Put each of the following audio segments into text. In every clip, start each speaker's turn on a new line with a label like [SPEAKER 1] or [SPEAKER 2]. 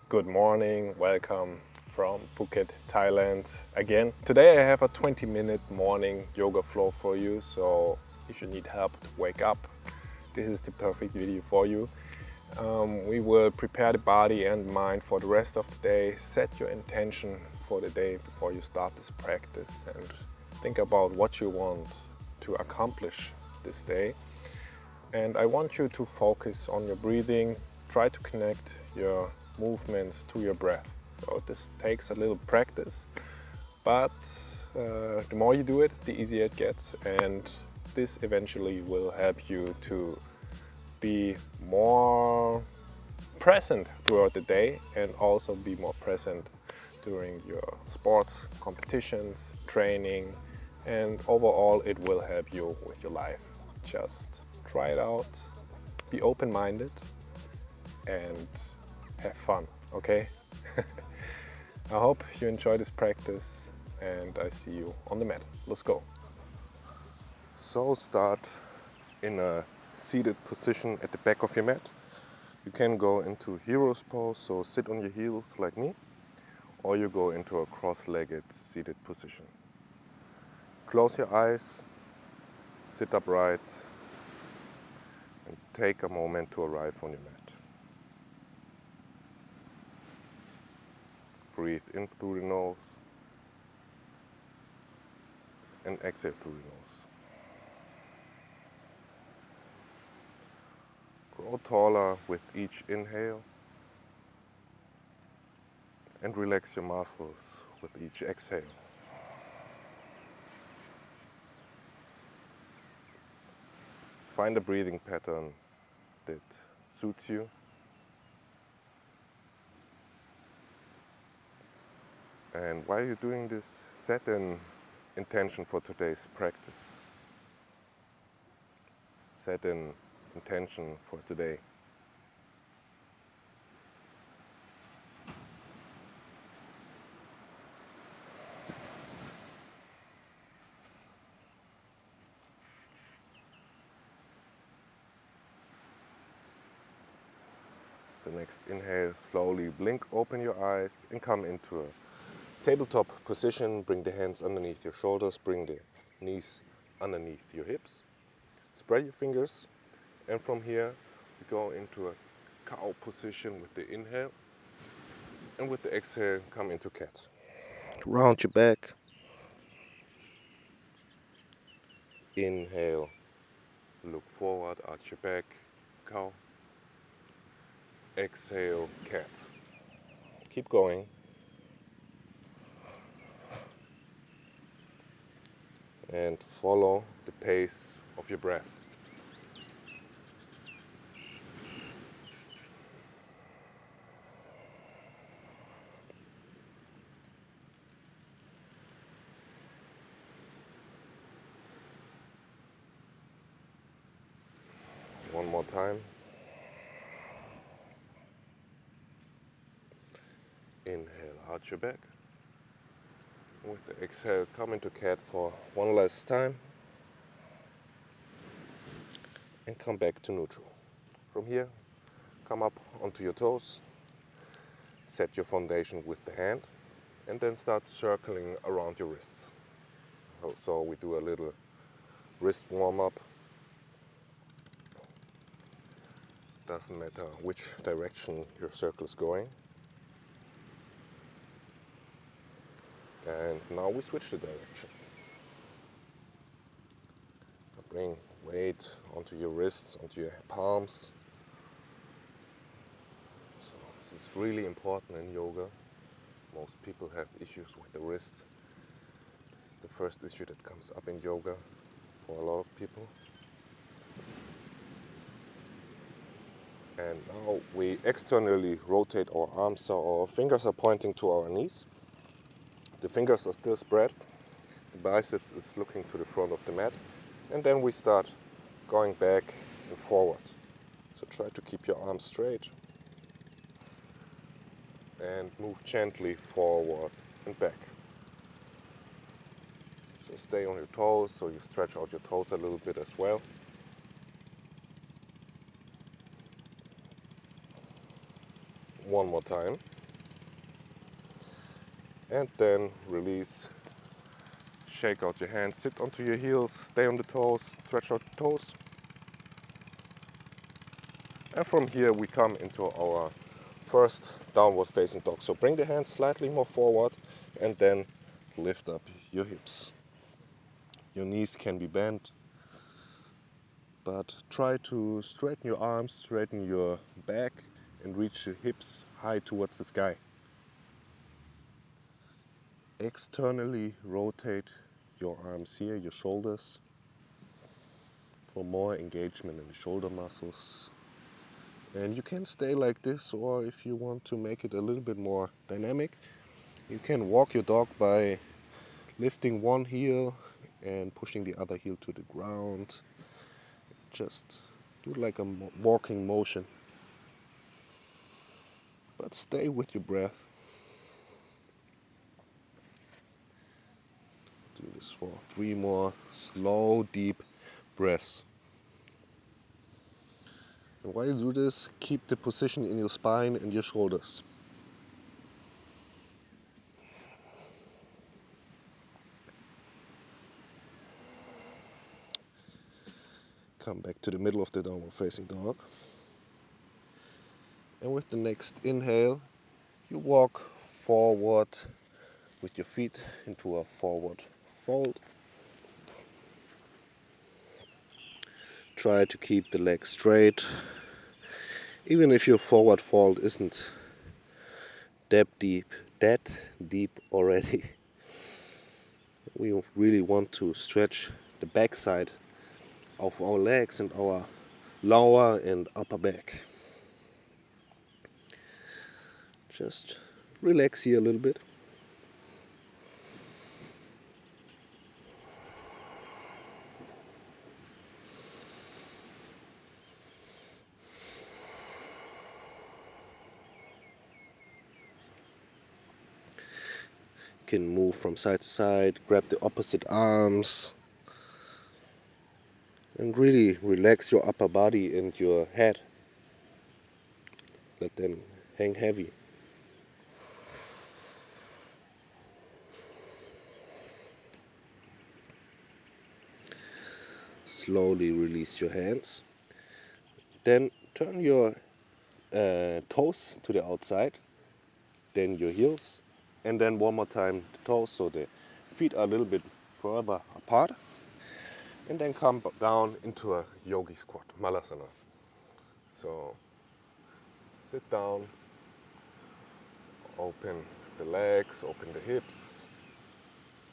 [SPEAKER 1] Good morning, welcome from Phuket, Thailand again. Today I have a 20-minute morning yoga flow for you, so if you need help to wake up, this is the perfect video for you. We will prepare the body and mind for the rest of the day, set your intention for the day before you start this practice, and think about what you want to accomplish this day. And I want you to focus on your breathing, try to connect your movements to your breath. So this takes a little practice, but the more you do it, the easier it gets, and this eventually will help you to be more present throughout the day and also be more present during your sports, competitions, training, and overall it will help you with your life. Just try it out, be open-minded, and have fun, okay? I hope you enjoy this practice and I see you on the mat. Let's go.
[SPEAKER 2] So start in a seated position at the back of your mat. You can go into hero's pose, so sit on your heels like me, or you go into a cross-legged seated position. Close your eyes, sit upright, and take a moment to arrive on your mat. Breathe in through the nose and exhale through the nose. Grow taller with each inhale and relax your muscles with each exhale. Find a breathing pattern that suits you. And while you're doing this, set an intention for today's practice. Set an intention for today. The next inhale, slowly blink open your eyes and come into a tabletop position. Bring the hands underneath your shoulders, bring the knees underneath your hips. Spread your fingers, and from here we go into a cow position with the inhale, and with the exhale come into cat. Round your back. Inhale, look forward, arch your back, cow. Exhale, cat. Keep going. And follow the pace of your breath. One more time. Inhale, arch your back. With the exhale, come into cat for one last time. And come back to neutral. From here, come up onto your toes. Set your foundation with the hand. And then start circling around your wrists. So we do a little wrist warm-up. Doesn't matter which direction your circle is going. And now we switch the direction. Bring weight onto your wrists, onto your palms. So this is really important in yoga. Most people have issues with the wrist. This is the first issue that comes up in yoga for a lot of people. And now we externally rotate our arms so our fingers are pointing to our knees. The fingers are still spread. The biceps is looking to the front of the mat. And then we start going back and forward. So try to keep your arms straight. And move gently forward and back. So stay on your toes, so you stretch out your toes a little bit as well. One more time. And then release. Shake out your hands, sit onto your heels, stay on the toes, stretch out the toes. And from here we come into our first downward facing dog. So bring the hands slightly more forward and then lift up your hips. Your knees can be bent, but try to straighten your arms, straighten your back and reach your hips high towards the sky. Externally rotate your arms here, your shoulders, for more engagement in the shoulder muscles. And you can stay like this, or if you want to make it a little bit more dynamic, you can walk your dog by lifting one heel and pushing the other heel to the ground. Just do like a walking motion. But stay with your breath. Do this for 3 more slow, deep breaths. And while you do this, keep the position in your spine and your shoulders. Come back to the middle of the downward facing dog. And with the next inhale, you walk forward with your feet into a forward fold. Try to keep the legs straight, even if your forward fold isn't that deep already. We really want to stretch the backside of our legs and our lower and upper back. Just relax here a little bit. You can move from side to side, grab the opposite arms, and really relax your upper body and your head. Let them hang heavy. Slowly release your hands. Then turn your toes to the outside, then your heels, and then one more time the toes so the feet are a little bit further apart. And then come down into a yogi squat, malasana. So sit down, open the legs, open the hips,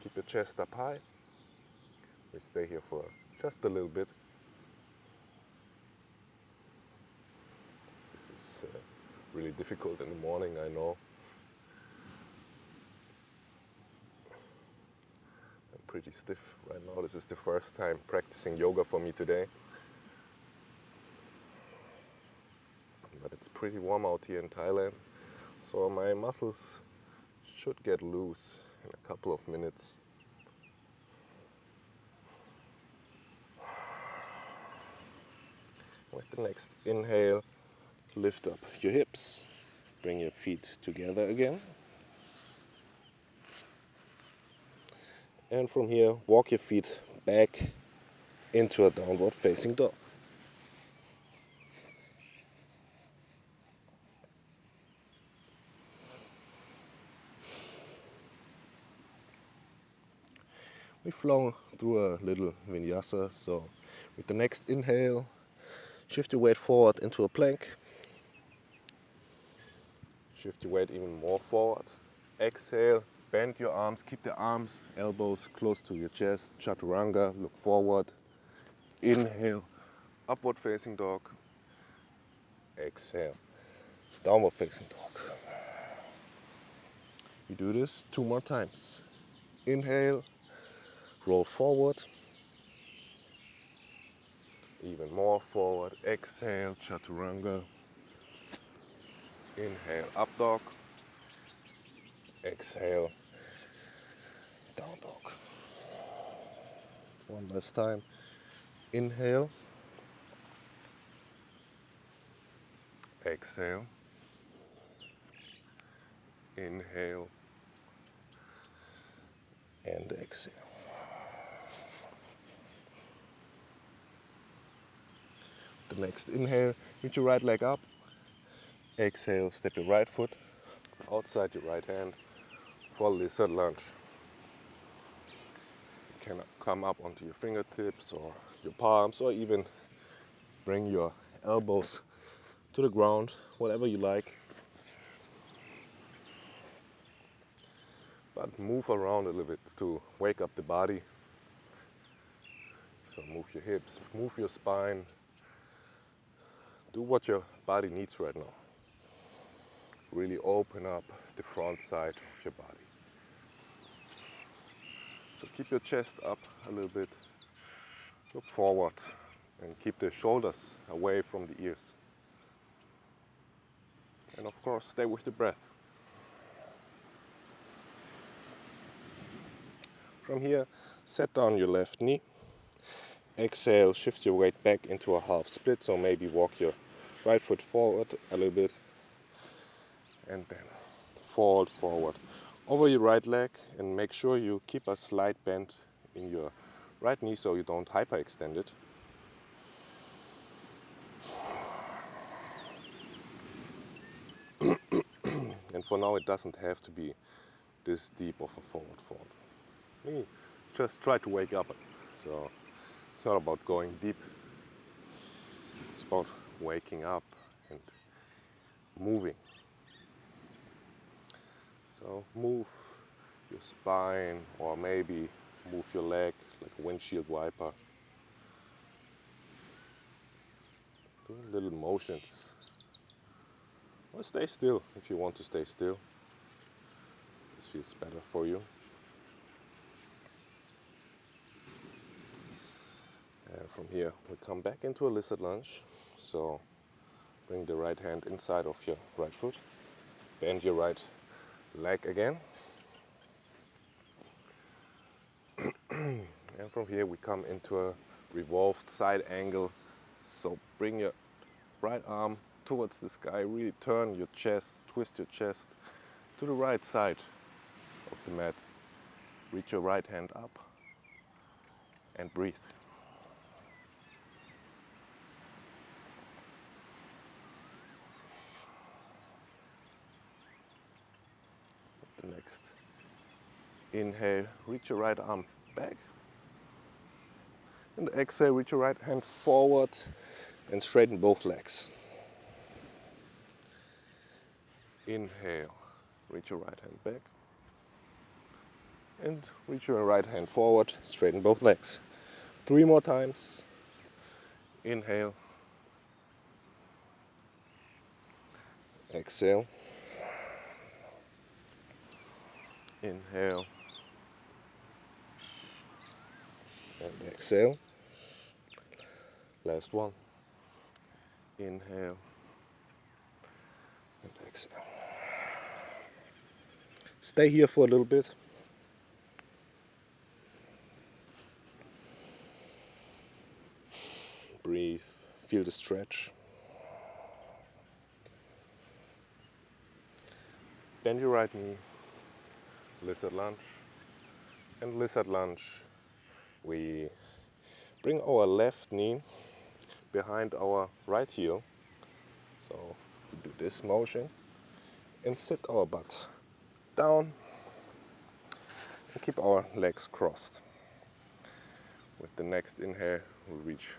[SPEAKER 2] keep your chest up high. We stay here for just a little bit. This is really difficult in the morning, I know. I'm pretty stiff right now. This is the first time practicing yoga for me today. But it's pretty warm out here in Thailand, so my muscles should get loose in a couple of minutes. With the next inhale, lift up your hips, bring your feet together again. And from here, walk your feet back into a downward facing dog. We flow through a little vinyasa, so with the next inhale, shift your weight forward into a plank. Shift your weight even more forward. Exhale, bend your arms, keep the arms, elbows close to your chest. Chaturanga, look forward. Inhale, upward facing dog. Exhale, downward facing dog. You do this 2 more times. Inhale, roll forward. Even more forward. Exhale, chaturanga. Inhale, up dog. Exhale, down dog. One last time. Inhale. Exhale. Inhale. and exhale. The next inhale, reach your right leg up. Exhale, step your right foot outside your right hand for lizard lunge. You can come up onto your fingertips or your palms, or even bring your elbows to the ground, whatever you like. But move around a little bit to wake up the body. So move your hips, move your spine. Do what your body needs right now. Really open up the front side of your body. So keep your chest up a little bit. Look forward and keep the shoulders away from the ears. And of course, stay with the breath. From here, set down your left knee. Exhale, shift your weight back into a half split, so maybe walk your right foot forward a little bit and then fold forward over your right leg, and make sure you keep a slight bend in your right knee so you don't hyperextend it. And for now it doesn't have to be this deep of a forward fold. We just try to wake up. So it's not about going deep. It's about waking up and moving. So move your spine, or maybe move your leg like a windshield wiper. Do little motions. Or stay still if you want to stay still. This feels better for you. And from here we come back into a lizard lunge. So bring the right hand inside of your right foot. Bend your right leg again. And from here we come into a revolved side angle. So bring your right arm towards the sky. Really turn your chest, twist your chest to the right side of the mat. Reach your right hand up and breathe. The next inhale, reach your right arm back. And exhale, reach your right hand forward and straighten both legs. Inhale, reach your right hand back. And reach your right hand forward, straighten both legs. 3 more times. Inhale. Exhale. Inhale. And exhale. Last one. Inhale. And exhale. Stay here for a little bit. Breathe. Feel the stretch. Bend your right knee. Lizard lunge. And lizard lunge, we bring our left knee behind our right heel. So we do this motion and sit our butt down and keep our legs crossed. With the next inhale, we reach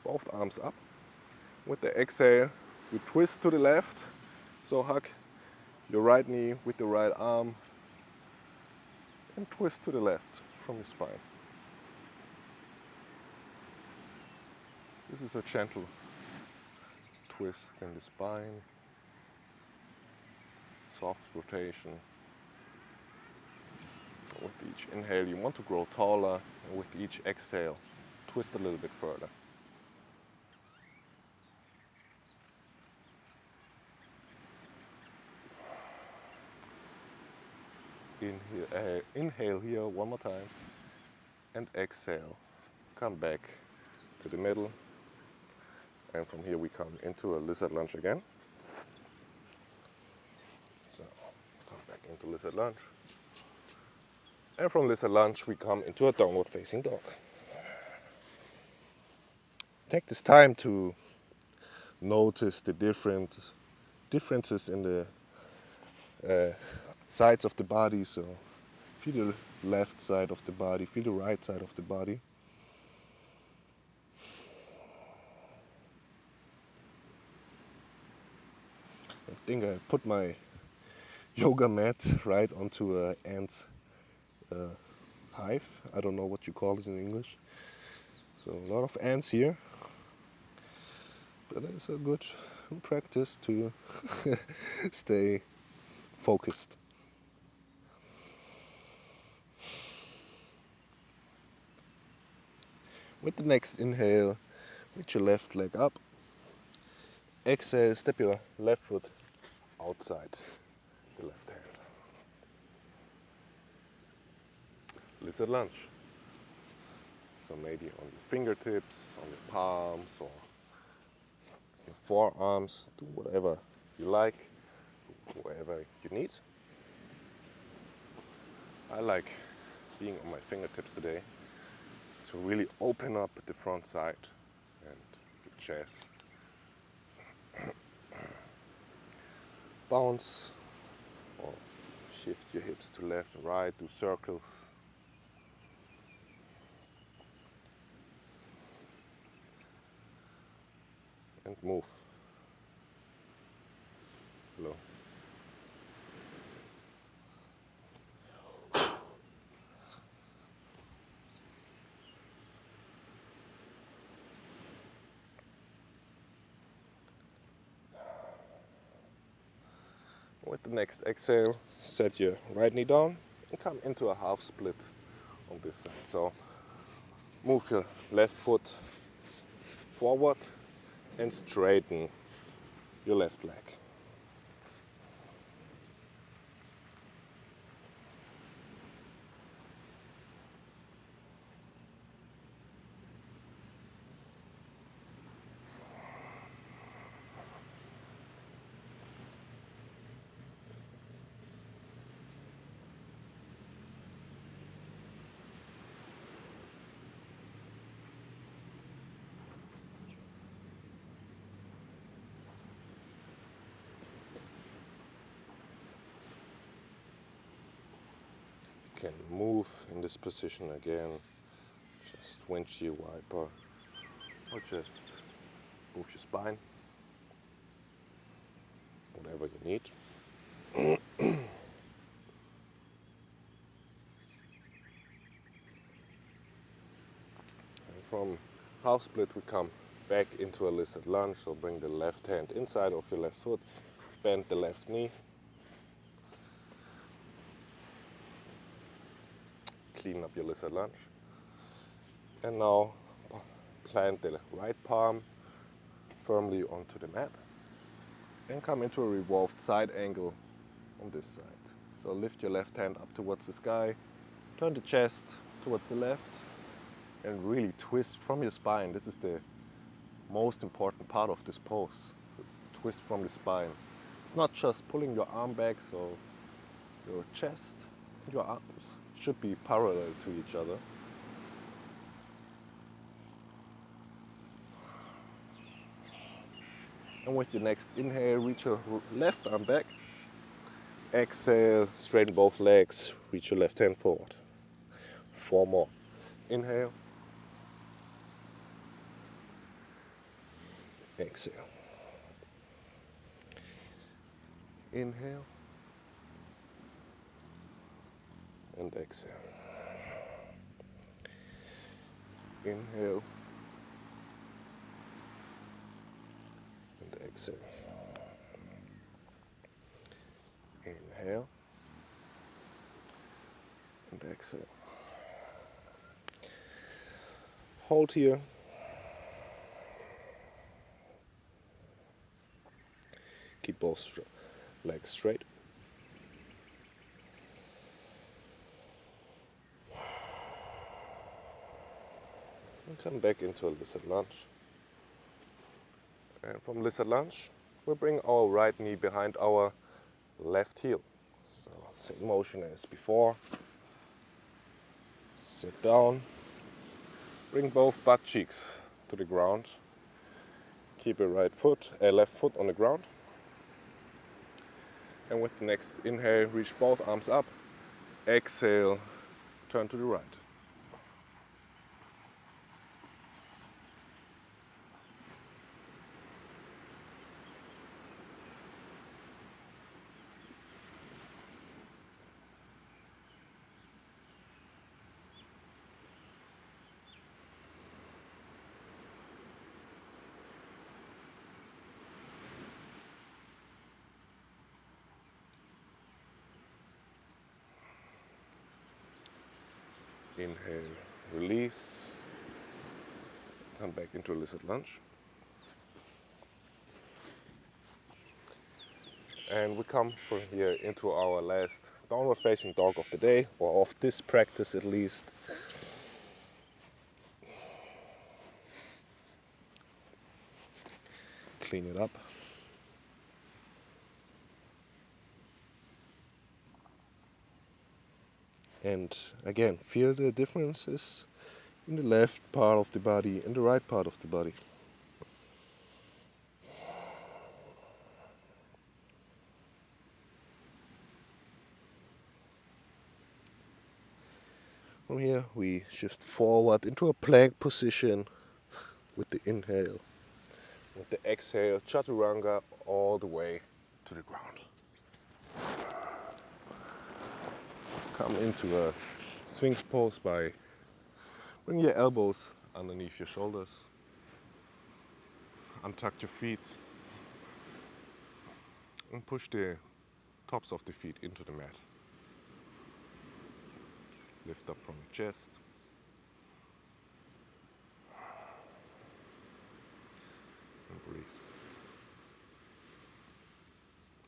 [SPEAKER 2] both arms up. With the exhale, we twist to the left. So hug your right knee with the right arm and twist to the left from your spine. This is a gentle twist in the spine, soft rotation. With each inhale you want to grow taller, and with each exhale twist a little bit further. Inhale here one more time and exhale. Come back to the middle, and from here we come into a lizard lunge again. So come back into lizard lunge. And from lizard lunge we come into a downward facing dog. Take this time to notice the differences in the sides of the body. So feel the left side of the body, feel the right side of the body. I think I put my yoga mat right onto an ant's hive. I don't know what you call it in English. So a lot of ants here. But it's a good practice to stay focused. With the next inhale, reach your left leg up. Exhale, step your left foot outside the left hand. Lizard lunge. So maybe on your fingertips, on your palms, or your forearms. Do whatever you like, whatever you need. I like being on my fingertips today to really open up the front side and the chest. Bounce or shift your hips to left and right, do circles. And move. Slow. With the next exhale, set your right knee down and come into a half split on this side. So move your left foot forward and straighten your left leg. You can move in this position again, just windshield wiper, or just move your spine, whatever you need. And from half split we come back into a lizard lunge, so bring the left hand inside of your left foot, bend the left knee, clean up your lizard lunge, and now plant the right palm firmly onto the mat and come into a revolved side angle on this side. So lift your left hand up towards the sky, turn the chest towards the left, and really twist from your spine. This is the most important part of this pose. So twist from the spine. It's not just pulling your arm back, so your chest and your arms should be parallel to each other. And with your next inhale, reach your left arm back. Exhale, straighten both legs, reach your left hand forward. 4 more. Inhale. Exhale. Inhale. And exhale. Inhale. And exhale. Inhale. And exhale. Hold here. Keep both legs straight. And come back into a lizard lunge. And from lizard lunge, we'll bring our right knee behind our left heel. So same motion as before. Sit down. Bring both butt cheeks to the ground. Keep your left foot on the ground. And with the next inhale, reach both arms up. Exhale, turn to the right. Inhale, release. Come back into a lizard lunge. And we come from here into our last downward facing dog of the day, or of this practice at least. Clean it up. And again, feel the differences in the left part of the body and the right part of the body. From here, we shift forward into a plank position with the inhale. With the exhale, chaturanga all the way to the ground. Come into a Sphinx pose by bringing your elbows underneath your shoulders. Untuck your feet and push the tops of the feet into the mat. Lift up from the chest. And breathe.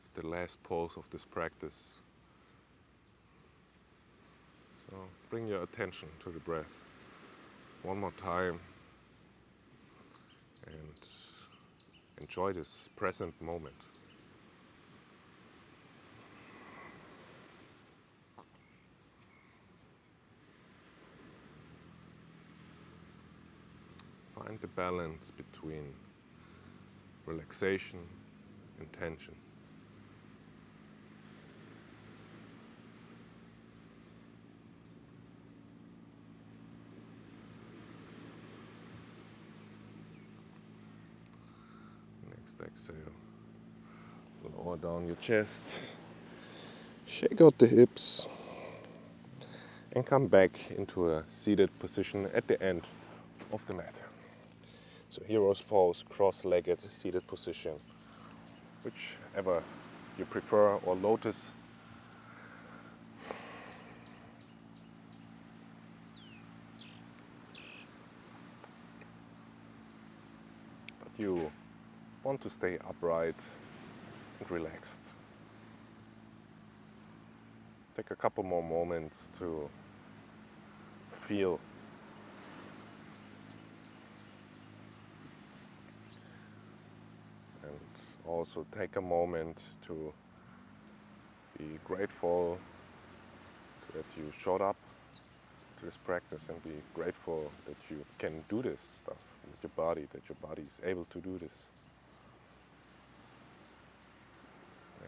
[SPEAKER 2] It's the last pose of this practice. So bring your attention to the breath one more time and enjoy this present moment. Find the balance between relaxation and tension. Next exhale, lower down your chest, shake out the hips, and come back into a seated position at the end of the mat. So hero's pose, cross-legged seated position, whichever you prefer, or lotus. But you want to stay upright and relaxed. Take a couple more moments to feel. And also take a moment to be grateful that you showed up to this practice, and be grateful that you can do this stuff with your body, that your body is able to do this.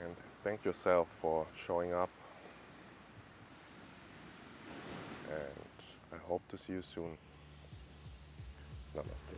[SPEAKER 2] And thank yourself for showing up. And I hope to see you soon. Namaste.